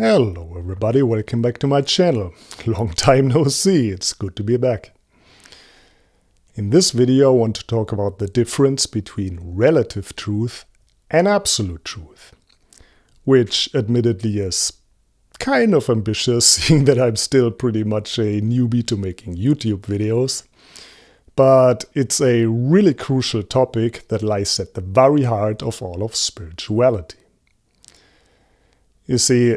Hello everybody, welcome back to my channel. Long time no see, it's good to be back. In this video I want to talk about the difference between relative truth and absolute truth, which admittedly is kind of ambitious, seeing that I'm still pretty much a newbie to making YouTube videos. But it's a really crucial topic that lies at the very heart of all of spirituality. You see,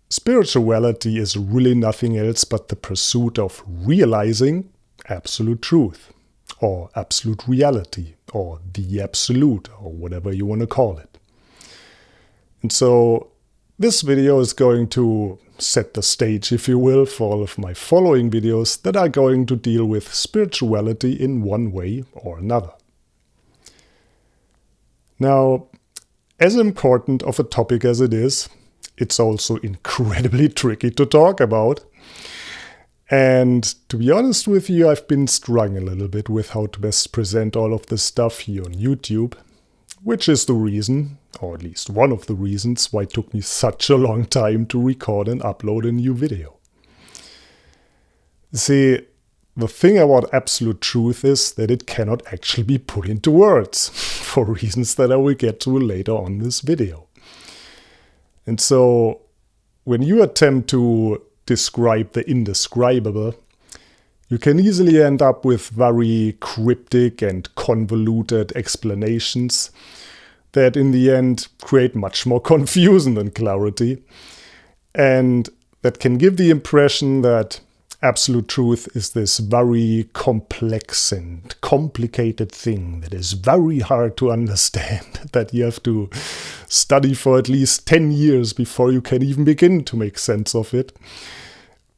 spirituality is really nothing else but the pursuit of realizing absolute truth, or absolute reality, or the absolute, or whatever you want to call it. And so this video is going to set the stage, if you will, for all of my following videos that are going to deal with spirituality in one way or another. Now, as important of a topic as it is, it's also incredibly tricky to talk about. And to be honest with you, I've been struggling a little bit with how to best present all of this stuff here on YouTube, which is the reason, or at least one of the reasons, why it took me such a long time to record and upload a new video. See, the thing about absolute truth is that it cannot actually be put into words, for reasons that I will get to later on in this video. And so, when you attempt to describe the indescribable, you can easily end up with very cryptic and convoluted explanations that in the end create much more confusion than clarity, and that can give the impression that absolute truth is this very complex and complicated thing that is very hard to understand, that you have to study for at least 10 years before you can even begin to make sense of it,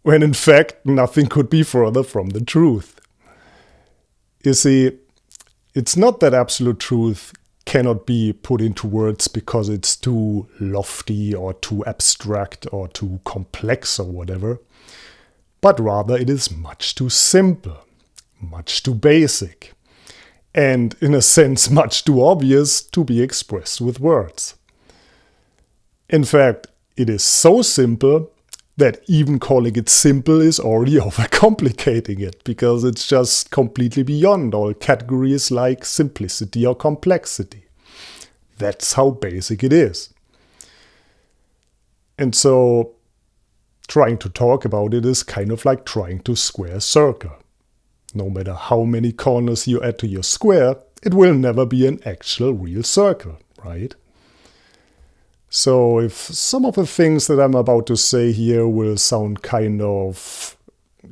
when in fact nothing could be further from the truth. You see, it's not that absolute truth cannot be put into words because it's too lofty or too abstract or too complex or whatever, but rather it is much too simple, much too basic, and in a sense much too obvious to be expressed with words. In fact, it is so simple that even calling it simple is already overcomplicating it, because it's just completely beyond all categories like simplicity or complexity. That's how basic it is. And so, trying to talk about it is kind of like trying to square a circle. No matter how many corners you add to your square, it will never be an actual real circle, right? So if some of the things that I'm about to say here will sound kind of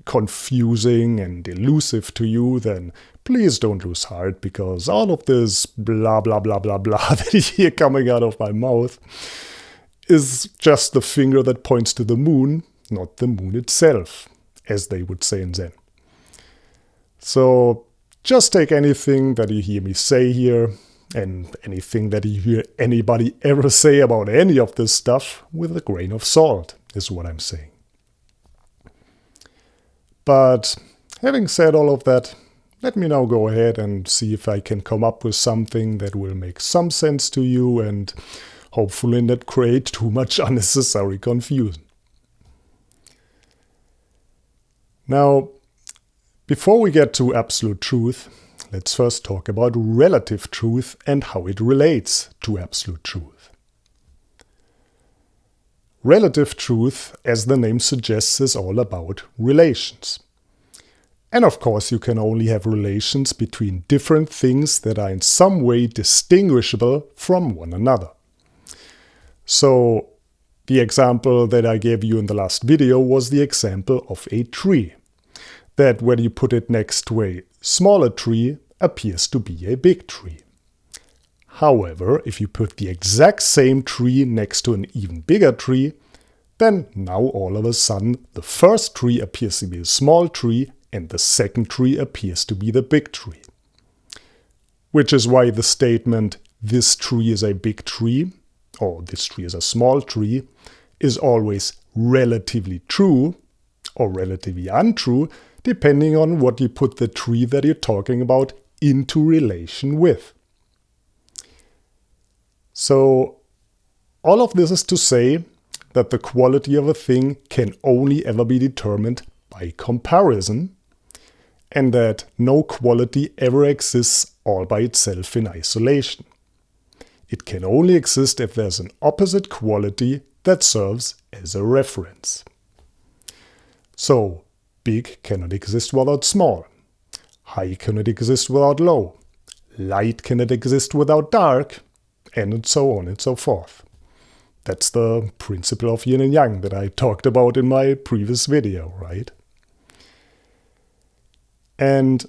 confusing and elusive to you, then please don't lose heart, because all of this blah blah blah blah blah that you hear coming out of my mouth is just the finger that points to the moon, not the moon itself, as they would say in Zen. So just take anything that you hear me say here, and anything that you hear anybody ever say about any of this stuff, with a grain of salt, is what I'm saying. But having said all of that, let me now go ahead and see if I can come up with something that will make some sense to you and hopefully not create too much unnecessary confusion. Now, before we get to absolute truth, let's first talk about relative truth and how it relates to absolute truth. Relative truth, as the name suggests, is all about relations. And of course, you can only have relations between different things that are in some way distinguishable from one another. So, the example that I gave you in the last video was the example of a tree, that when you put it next to a smaller tree, appears to be a big tree. However, if you put the exact same tree next to an even bigger tree, then now all of a sudden the first tree appears to be a small tree and the second tree appears to be the big tree. Which is why the statement, "this tree is a big tree," or "this tree is a small tree," is always relatively true or relatively untrue, depending on what you put the tree that you're talking about into relation with. So all of this is to say that the quality of a thing can only ever be determined by comparison, and that no quality ever exists all by itself in isolation. It can only exist if there's an opposite quality that serves as a reference. So, big cannot exist without small. High cannot exist without low. Light cannot exist without dark, and so on and so forth. That's the principle of yin and yang that I talked about in my previous video, right? And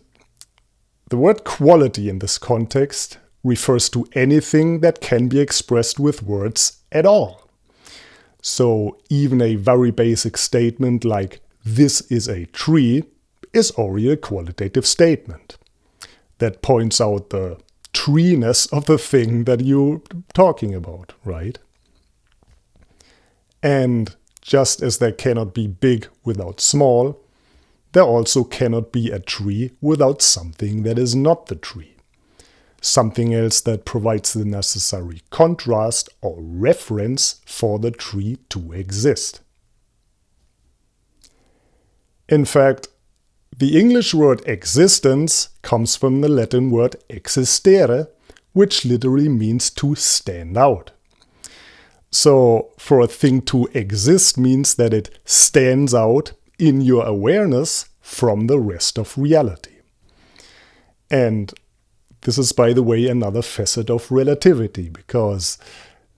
the word quality in this context refers to anything that can be expressed with words at all. So even a very basic statement like, "This is a tree," is already a qualitative statement that points out the treeness of the thing that you're talking about, right? And just as there cannot be big without small, there also cannot be a tree without something that is not the tree. Something else that provides the necessary contrast or reference for the tree to exist. In fact, the English word existence comes from the Latin word existere, which literally means to stand out. So, for a thing to exist means that it stands out in your awareness from the rest of reality. And this is, by the way, another facet of relativity, because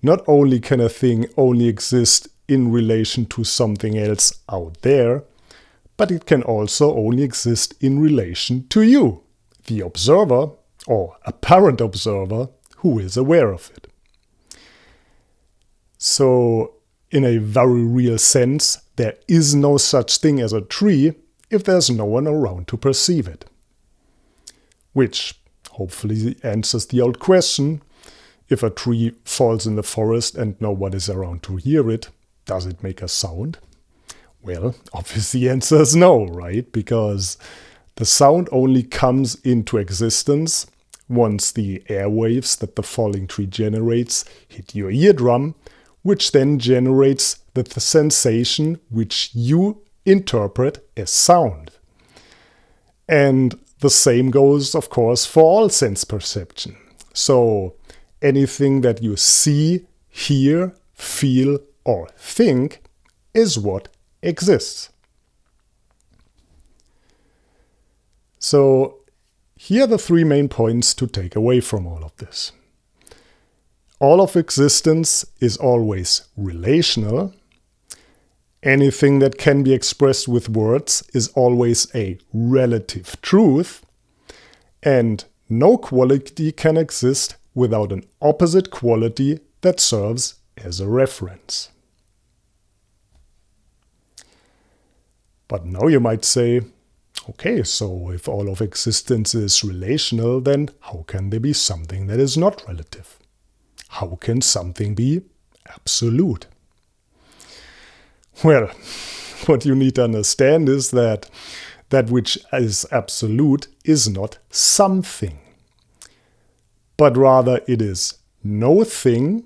not only can a thing only exist in relation to something else out there, but it can also only exist in relation to you, the observer, or apparent observer, who is aware of it. So, in a very real sense, there is no such thing as a tree if there's no one around to perceive it. Which hopefully answers the old question, if a tree falls in the forest and no one is around to hear it, does it make a sound? Well, obviously the answer is no, right? Because the sound only comes into existence once the airwaves that the falling tree generates hit your eardrum, which then generates the sensation which you interpret as sound. And the same goes, of course, for all sense perception. So anything that you see, hear, feel, or think is what exists. So here are the three main points to take away from all of this. All of existence is always relational. Anything that can be expressed with words is always a relative truth. And no quality can exist without an opposite quality that serves as a reference. But now you might say, okay, so if all of existence is relational, then how can there be something that is not relative? How can something be absolute? Well, what you need to understand is that that which is absolute is not something, but rather it is no thing,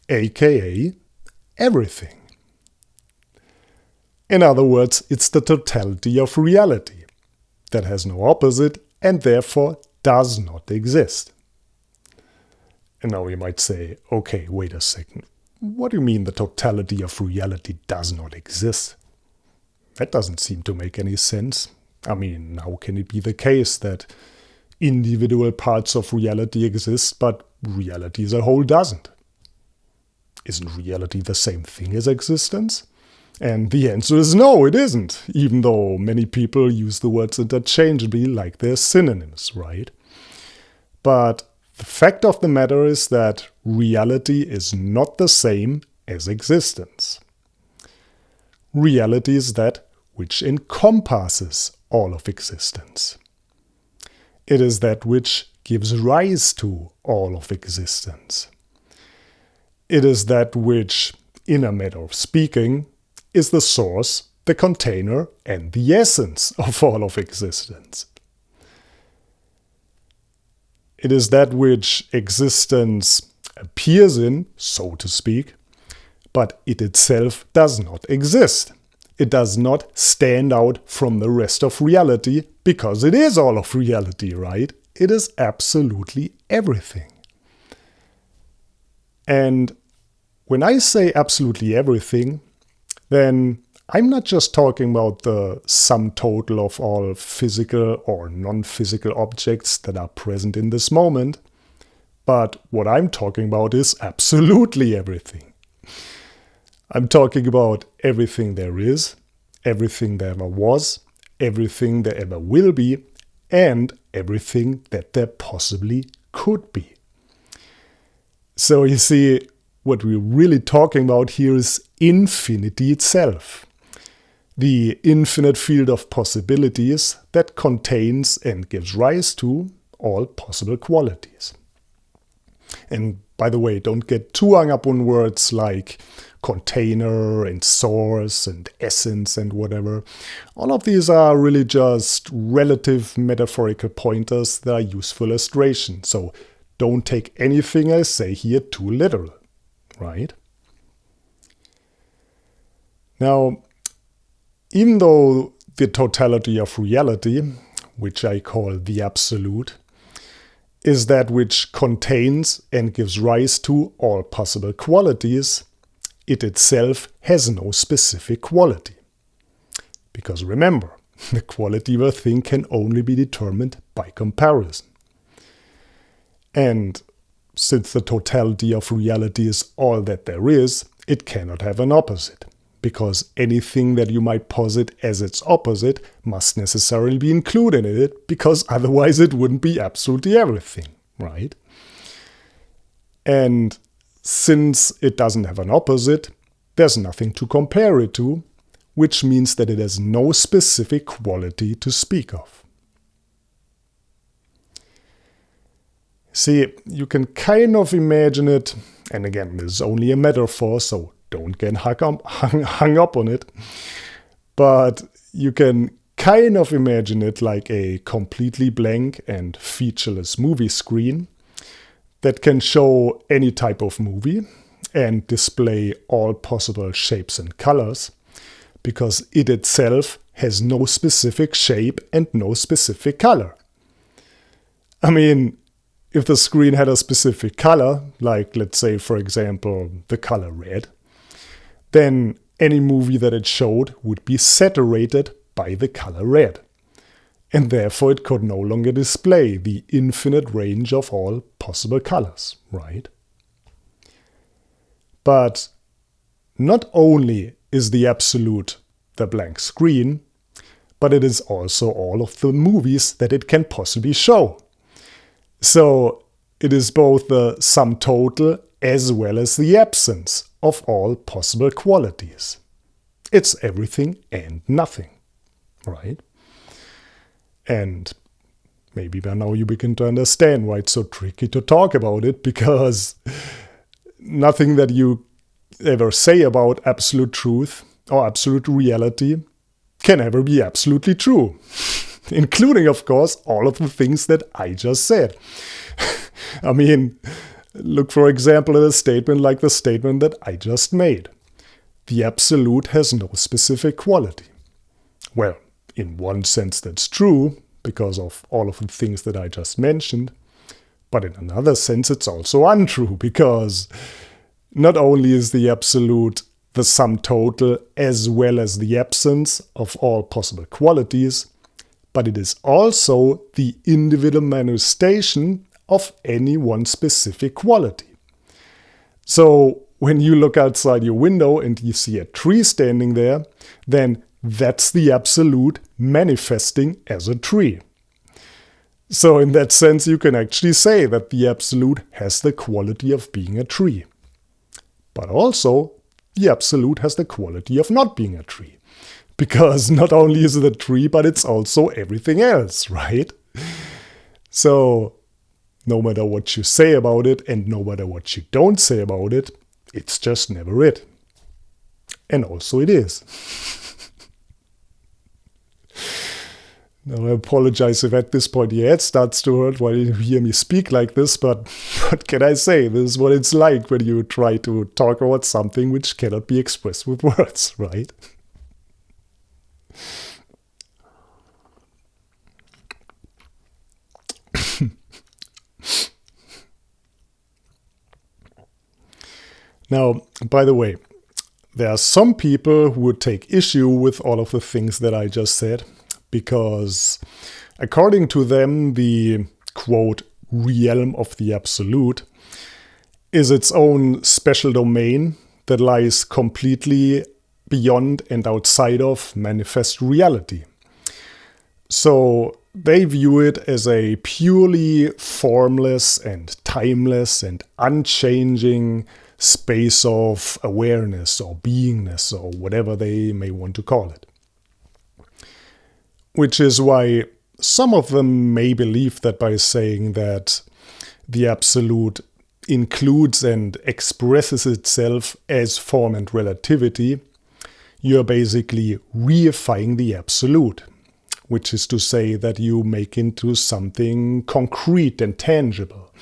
aka everything. In other words, it's the totality of reality that has no opposite and therefore does not exist. And now you might say, okay, wait a second. What do you mean the totality of reality does not exist? That doesn't seem to make any sense. I mean, how can it be the case that individual parts of reality exist, but reality as a whole doesn't? Isn't reality the same thing as existence? And the answer is no, it isn't, even though many people use the words interchangeably like they're synonyms, right? But the fact of the matter is that reality is not the same as existence. Reality is that which encompasses all of existence. It is that which gives rise to all of existence. It is that which, in a matter of speaking, is the source, the container, and the essence of all of existence. It is that which existence appears in, so to speak, but it itself does not exist. It does not stand out from the rest of reality because it is all of reality, right? It is absolutely everything. And when I say absolutely everything, then I'm not just talking about the sum total of all physical or non-physical objects that are present in this moment, but what I'm talking about is absolutely everything. I'm talking about everything there is, everything there ever was, everything there ever will be, and everything that there possibly could be. So you see, what we're really talking about here is infinity itself. The infinite field of possibilities that contains and gives rise to all possible qualities. And by the way, don't get too hung up on words like container and source and essence and whatever. All of these are really just relative metaphorical pointers that are useful illustration. So don't take anything I say here too literal, right? Now, even though the totality of reality, which I call the absolute, is that which contains and gives rise to all possible qualities, it itself has no specific quality. Because remember, the quality of a thing can only be determined by comparison. And since the totality of reality is all that there is, it cannot have an opposite. Because anything that you might posit as its opposite must necessarily be included in it, because otherwise it wouldn't be absolutely everything, right? And since it doesn't have an opposite, there's nothing to compare it to, which means that it has no specific quality to speak of. See, you can kind of imagine it, and again, this is only a metaphor, so don't get hung up on it, but you can kind of imagine it like a completely blank and featureless movie screen that can show any type of movie and display all possible shapes and colors, because it itself has no specific shape and no specific color. I mean, if the screen had a specific color, like let's say for example the color red, then any movie that it showed would be saturated by the color red. And therefore it could no longer display the infinite range of all possible colors, right? But not only is the absolute the blank screen, but it is also all of the movies that it can possibly show. So it is both the sum total as well as the absence of all possible qualities. It's everything and nothing, right? And maybe by now you begin to understand why it's so tricky to talk about it, because nothing that you ever say about absolute truth or absolute reality can ever be absolutely true, including, of course, all of the things that I just said. I mean, look, for example, at a statement like the statement that I just made. The absolute has no specific quality. Well, in one sense that's true, because of all of the things that I just mentioned, but in another sense it's also untrue, because not only is the absolute the sum total as well as the absence of all possible qualities, but it is also the individual manifestation of any one specific quality. So when you look outside your window and you see a tree standing there, then that's the absolute manifesting as a tree. So in that sense, you can actually say that the absolute has the quality of being a tree. But also, the absolute has the quality of not being a tree. Because not only is it a tree, but it's also everything else, right? So no matter what you say about it and no matter what you don't say about it, it's just never it. And also it is. Now I apologize if at this point your head starts to hurt while you hear me speak like this, but what can I say? This is what it's like when you try to talk about something which cannot be expressed with words, right? Now, by the way, there are some people who would take issue with all of the things that I just said, because according to them, the, quote, realm of the absolute is its own special domain that lies completely beyond and outside of manifest reality. So they view it as a purely formless and timeless and unchanging space of awareness or beingness or whatever they may want to call it. Which is why some of them may believe that by saying that the absolute includes and expresses itself as form and relativity, you're basically reifying the absolute, which is to say that you make into something concrete and tangible,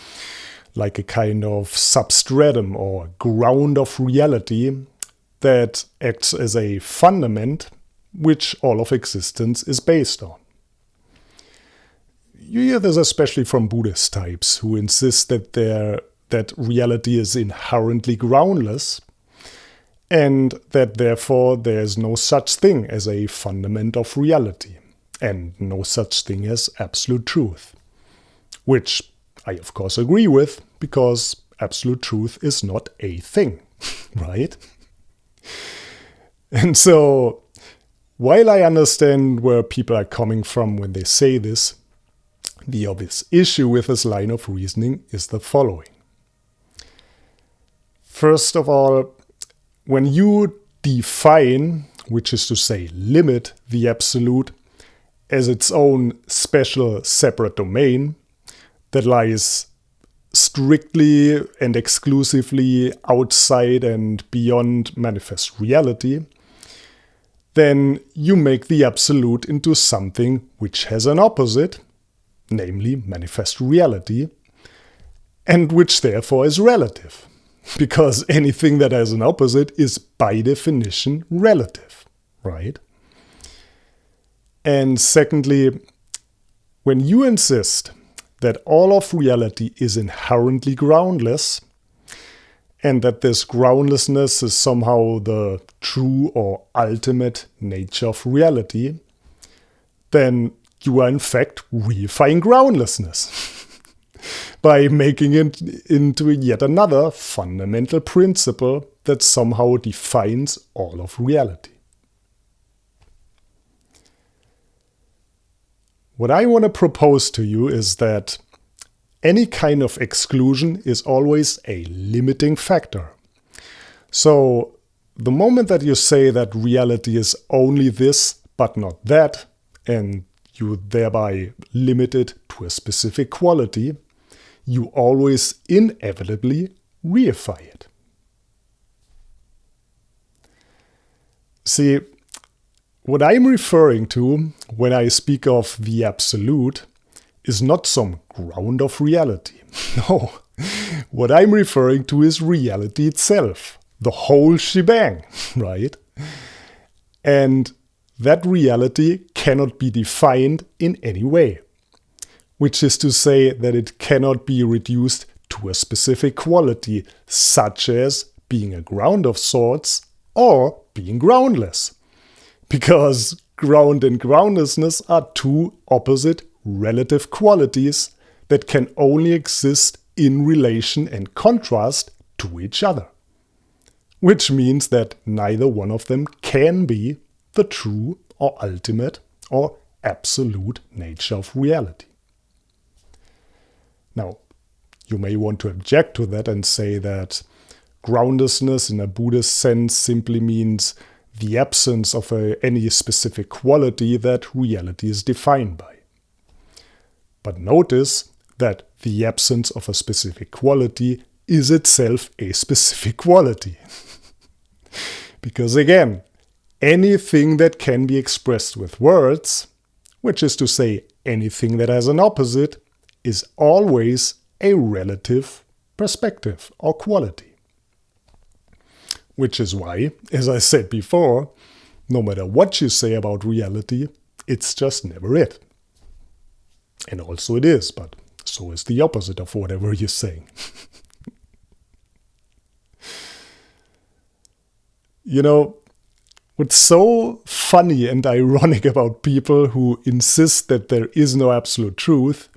like a kind of substratum or ground of reality that acts as a fundament which all of existence is based on. You hear this especially from Buddhist types who insist that reality is inherently groundless and that therefore there is no such thing as a fundament of reality and no such thing as absolute truth, which I of course agree with, because absolute truth is not a thing, right? And so, while I understand where people are coming from when they say this, the obvious issue with this line of reasoning is the following. First of all, when you define, which is to say limit, the absolute as its own special separate domain that lies strictly and exclusively outside and beyond manifest reality, then you make the absolute into something which has an opposite, namely manifest reality, and which therefore is relative, because anything that has an opposite is by definition relative, right? And secondly, when you insist that all of reality is inherently groundless, and that this groundlessness is somehow the true or ultimate nature of reality, then you are in fact reifying groundlessness by making it into yet another fundamental principle that somehow defines all of reality. What I want to propose to you is that any kind of exclusion is always a limiting factor. So the moment that you say that reality is only this but not that, and you thereby limit it to a specific quality, you always inevitably reify it. See, what I'm referring to when I speak of the absolute is not some ground of reality. No, what I'm referring to is reality itself, the whole shebang, right? And that reality cannot be defined in any way, which is to say that it cannot be reduced to a specific quality, such as being a ground of sorts or being groundless. Because ground and groundlessness are two opposite relative qualities that can only exist in relation and contrast to each other. Which means that neither one of them can be the true or ultimate or absolute nature of reality. Now, you may want to object to that and say that groundlessness in a Buddhist sense simply means the absence of any specific quality that reality is defined by. But notice that the absence of a specific quality is itself a specific quality. Because again, anything that can be expressed with words, which is to say anything that has an opposite, is always a relative perspective or quality. Which is why, as I said before, no matter what you say about reality, it's just never it. And also it is, but so is the opposite of whatever you're saying. You know, what's so funny and ironic about people who insist that there is no absolute truth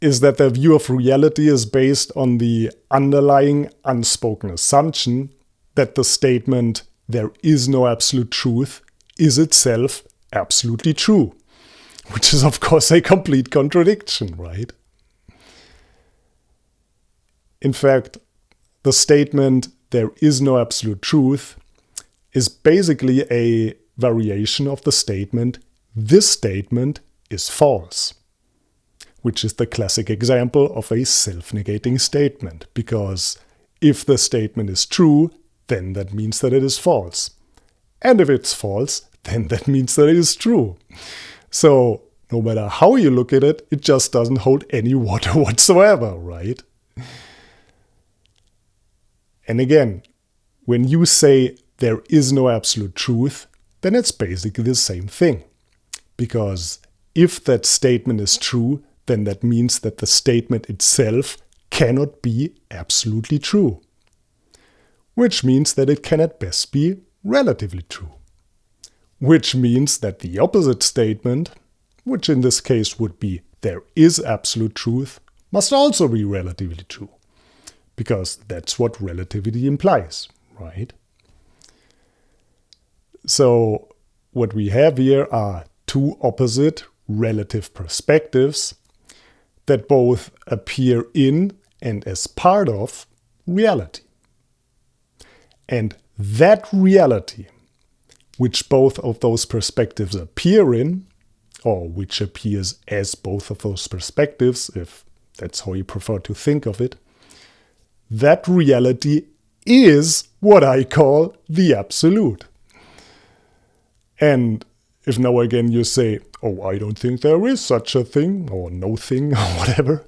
is that their view of reality is based on the underlying unspoken assumption that the statement, "there is no absolute truth," is itself absolutely true. Which is, of course, a complete contradiction, right? In fact, the statement, "there is no absolute truth," is basically a variation of the statement, "this statement is false," which is the classic example of a self-negating statement, because if the statement is true, then that means that it is false. And if it's false, then that means that it is true. So, no matter how you look at it, it just doesn't hold any water whatsoever, right? And again, when you say there is no absolute truth, then it's basically the same thing. Because if that statement is true, then that means that the statement itself cannot be absolutely true. Which means that it can at best be relatively true. Which means that the opposite statement, which in this case would be "there is absolute truth," must also be relatively true. Because that's what relativity implies, right? So what we have here are two opposite relative perspectives that both appear in and as part of reality. And that reality, which both of those perspectives appear in, or which appears as both of those perspectives, if that's how you prefer to think of it, that reality is what I call the absolute. And if now again you say, "Oh, I don't think there is such a thing," or "no thing," or whatever,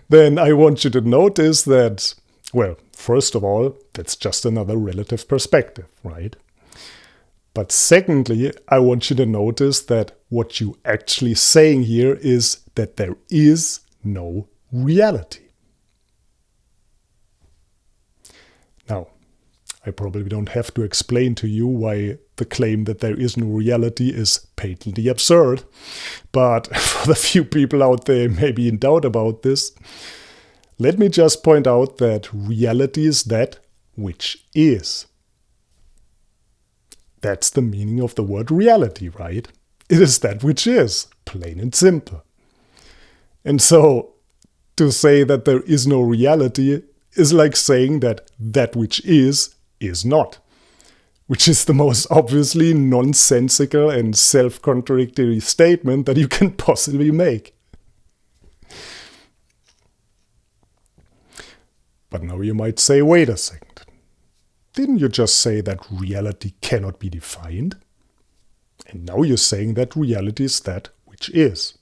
then I want you to notice that, well, first of all, that's just another relative perspective, right? But secondly, I want you to notice that what you're actually saying here is that there is no reality. Now, I probably don't have to explain to you why the claim that there is no reality is patently absurd, but for the few people out there maybe in doubt about this, let me just point out that reality is that which is. That's the meaning of the word reality, right? It is that which is, plain and simple. And so, to say that there is no reality is like saying that that which is not. Which is the most obviously nonsensical and self-contradictory statement that you can possibly make. But now you might say, wait a second. Didn't you just say that reality cannot be defined? And now you're saying that reality is that which is.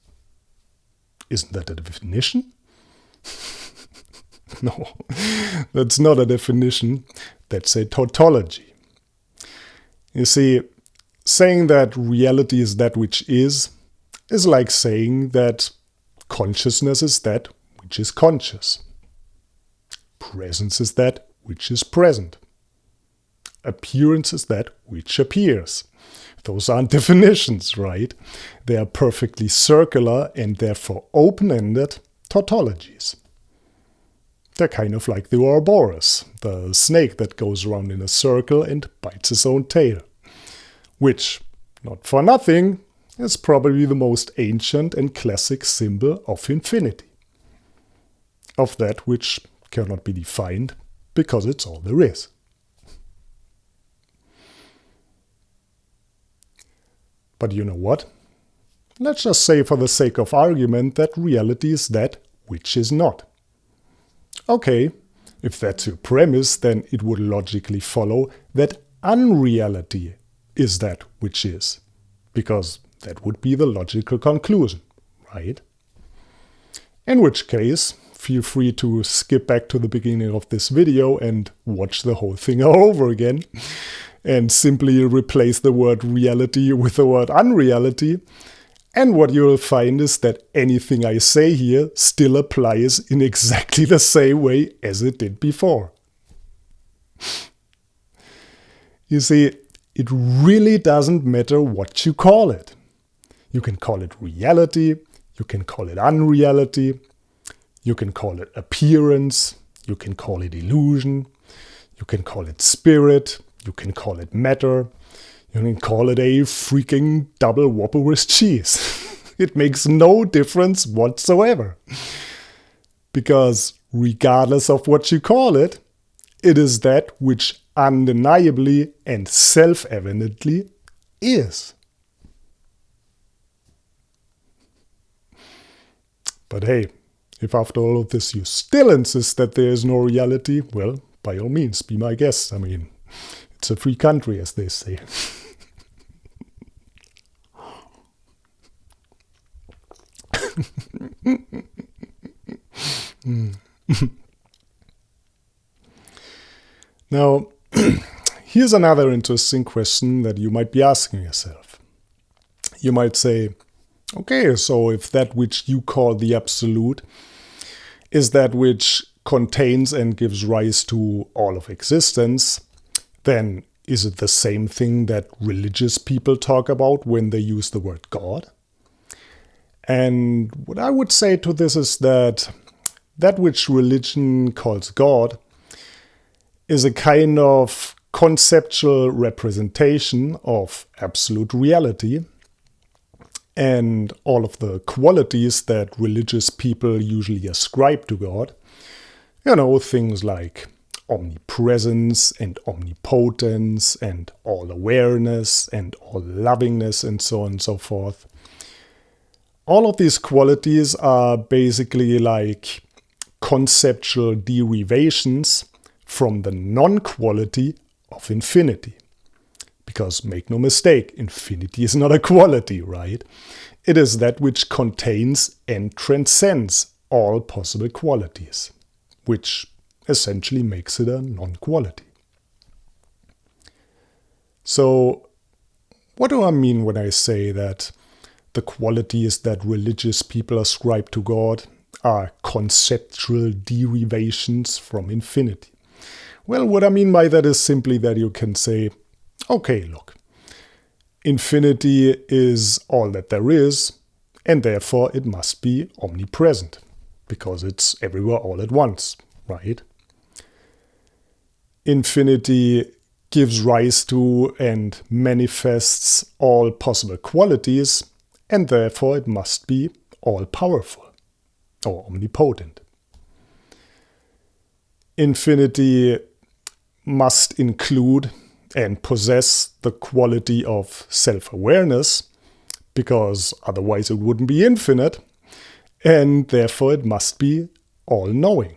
Isn't that a definition? No, that's not a definition. That's a tautology. You see, saying that reality is that which is like saying that consciousness is that which is conscious. Presence is that which is present. Appearance is that which appears. Those aren't definitions, right? They are perfectly circular and therefore open-ended tautologies. They're kind of like the Ouroboros, the snake that goes around in a circle and bites his own tail. Which, not for nothing, is probably the most ancient and classic symbol of infinity. Of that which cannot be defined because it's all there is. But you know what? Let's just say for the sake of argument that reality is that which is not. Okay, if that's your premise, then it would logically follow that unreality is that which is. Because that would be the logical conclusion, right? In which case, feel free to skip back to the beginning of this video and watch the whole thing all over again and simply replace the word reality with the word unreality. And what you'll find is that anything I say here still applies in exactly the same way as it did before. You see, it really doesn't matter what you call it. You can call it reality, you can call it unreality, you can call it appearance, you can call it illusion, you can call it spirit, you can call it matter, you can call it a freaking double Whopper with cheese. It makes no difference whatsoever. Because regardless of what you call it, it is that which undeniably and self-evidently is. But hey, if after all of this you still insist that there is no reality, well, by all means, be my guest. I mean, it's a free country, as they say. Now, here's another interesting question that you might be asking yourself. You might say, okay, so if that which you call the absolute is that which contains and gives rise to all of existence, then is it the same thing that religious people talk about when they use the word God? And what I would say to this is that which religion calls God is a kind of conceptual representation of absolute reality, and all of the qualities that religious people usually ascribe to God. You know, things like omnipresence and omnipotence and all awareness and all lovingness and so on and so forth. All of these qualities are basically like conceptual derivations from the non-quality of infinity. Because make no mistake, infinity is not a quality, right? It is that which contains and transcends all possible qualities, which essentially makes it a non-quality. So, what do I mean when I say that the qualities that religious people ascribe to God are conceptual derivations from infinity? Well, what I mean by that is simply that you can say, okay, look, infinity is all that there is, and therefore it must be omnipresent, because it's everywhere all at once, right? Infinity gives rise to and manifests all possible qualities, and therefore it must be all-powerful or omnipotent. Infinity must include and possess the quality of self-awareness, because otherwise it wouldn't be infinite, and therefore it must be all-knowing,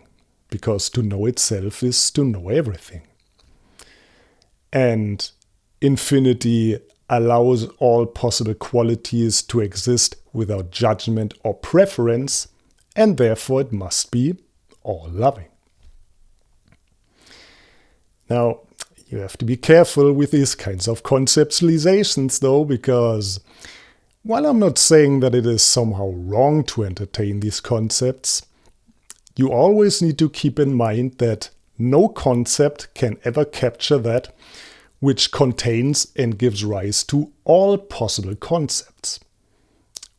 because to know itself is to know everything. And infinity allows all possible qualities to exist without judgment or preference, and therefore it must be all-loving. Now, you have to be careful with these kinds of conceptualizations, though, because while I'm not saying that it is somehow wrong to entertain these concepts, you always need to keep in mind that no concept can ever capture that which contains and gives rise to all possible concepts.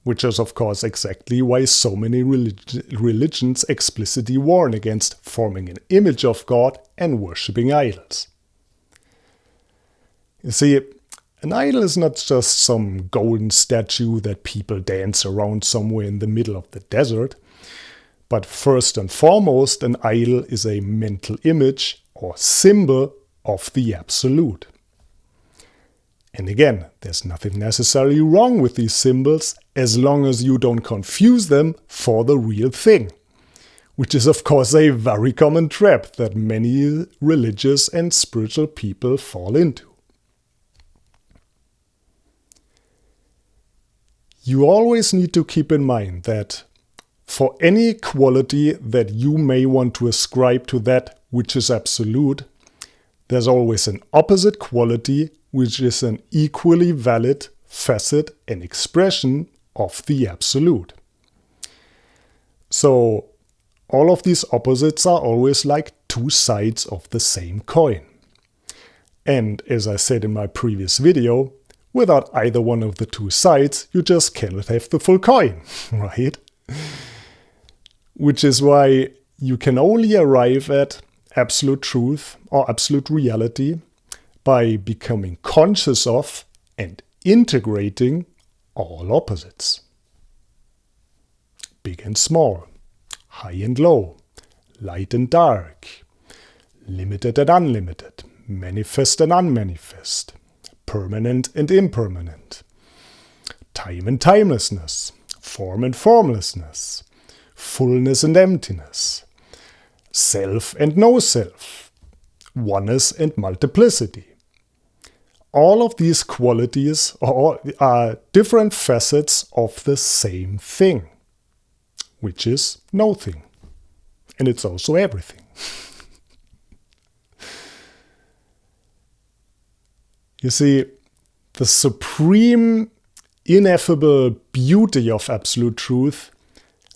Which is, of course, exactly why so many religions explicitly warn against forming an image of God and worshipping idols. You see, an idol is not just some golden statue that people dance around somewhere in the middle of the desert, but first and foremost, an idol is a mental image or symbol of the absolute. And again, there's nothing necessarily wrong with these symbols as long as you don't confuse them for the real thing, which is of course a very common trap that many religious and spiritual people fall into. You always need to keep in mind that for any quality that you may want to ascribe to that which is absolute, there's always an opposite quality which is an equally valid facet and expression of the absolute. So all of these opposites are always like two sides of the same coin. And as I said in my previous video, without either one of the two sides, you just cannot have the full coin, right? Which is why you can only arrive at absolute truth or absolute reality by becoming conscious of and integrating all opposites. Big and small, high and low, light and dark, limited and unlimited, manifest and unmanifest, permanent and impermanent, time and timelessness, form and formlessness, fullness and emptiness, self and no self, oneness and multiplicity. All of these qualities are different facets of the same thing, which is no thing. And it's also everything. You see, the supreme, ineffable beauty of absolute truth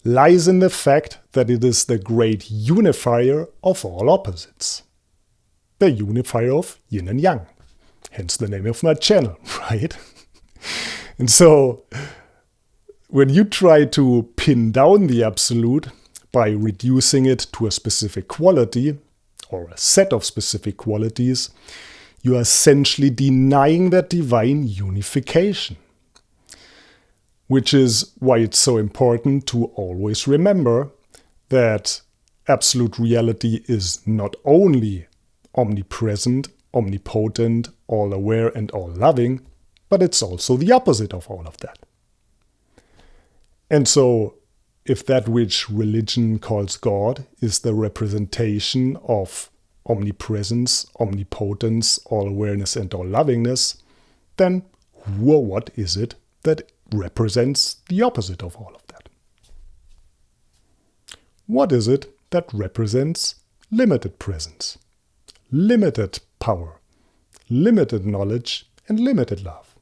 lies in the fact that it is the great unifier of all opposites. The unifier of yin and yang. Hence the name of my channel, right? And so, when you try to pin down the absolute by reducing it to a specific quality, or a set of specific qualities, you are essentially denying that divine unification. Which is why it's so important to always remember that absolute reality is not only omnipresent, omnipotent, all-aware and all-loving, but it's also the opposite of all of that. And so, if that which religion calls God is the representation of omnipresence, omnipotence, all-awareness and all-lovingness, then who or what is it that represents the opposite of all of that? What is it that represents limited presence, limited power, limited knowledge, and limited love?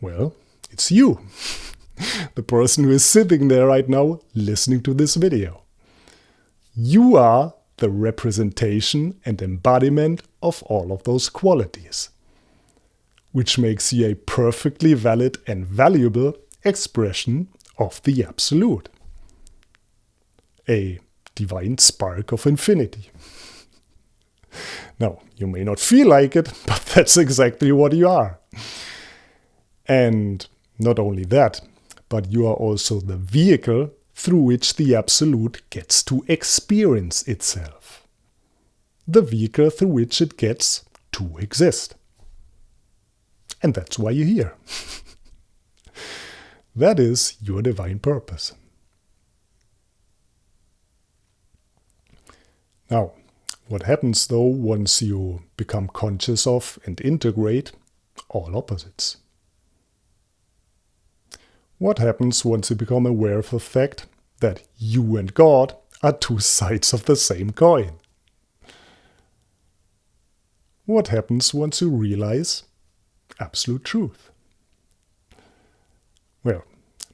Well, it's you, the person who is sitting there right now listening to this video. You are the representation and embodiment of all of those qualities, which makes you a perfectly valid and valuable expression of the absolute. A divine spark of infinity. Now, you may not feel like it, but that's exactly what you are. And not only that, but you are also the vehicle through which the absolute gets to experience itself. The vehicle through which it gets to exist. And that's why you're here. That is your divine purpose. Now, what happens though once you become conscious of and integrate all opposites? What happens once you become aware of the fact that you and God are two sides of the same coin? What happens once you realize absolute truth? Well,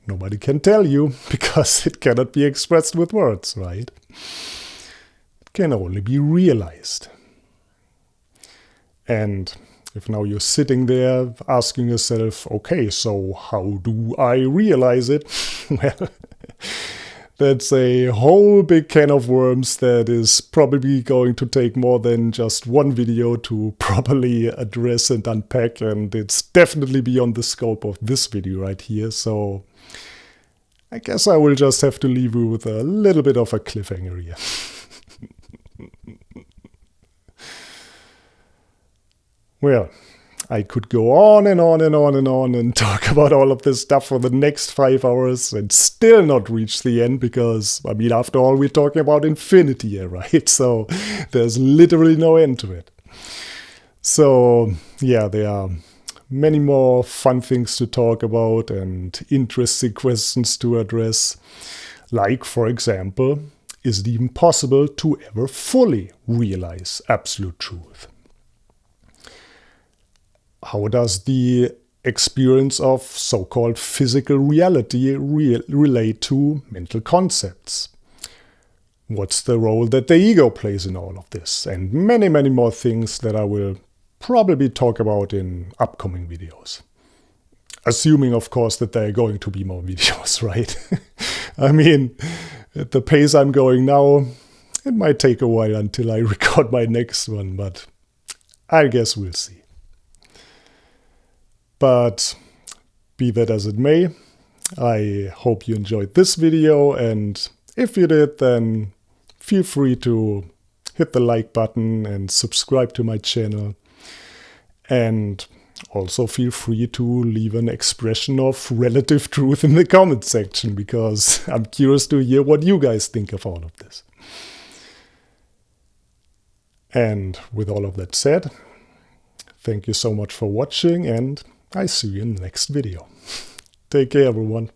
nobody can tell you because it cannot be expressed with words, right? It can only be realized. And if now you're sitting there asking yourself, okay, so how do I realize it? Well, that's a whole big can of worms that is probably going to take more than just one video to properly address and unpack, and it's definitely beyond the scope of this video right here, so I guess I will just have to leave you with a little bit of a cliffhanger here. Well, I could go on and on and on and on and talk about all of this stuff for the next 5 hours and still not reach the end because, I mean, after all, we're talking about infinity here, right? So there's literally no end to it. So, yeah, there are many more fun things to talk about and interesting questions to address. Like, for example, is it even possible to ever fully realize absolute truth? How does the experience of so-called physical reality relate to mental concepts? What's the role that the ego plays in all of this? And many, many more things that I will probably talk about in upcoming videos. Assuming, of course, that there are going to be more videos, right? I mean, at the pace I'm going now, it might take a while until I record my next one, but I guess we'll see. But be that as it may, I hope you enjoyed this video, and if you did, then feel free to hit the like button and subscribe to my channel. And also feel free to leave an expression of relative truth in the comment section, because I'm curious to hear what you guys think of all of this. And with all of that said, thank you so much for watching, and I see you in the next video. Take care, everyone.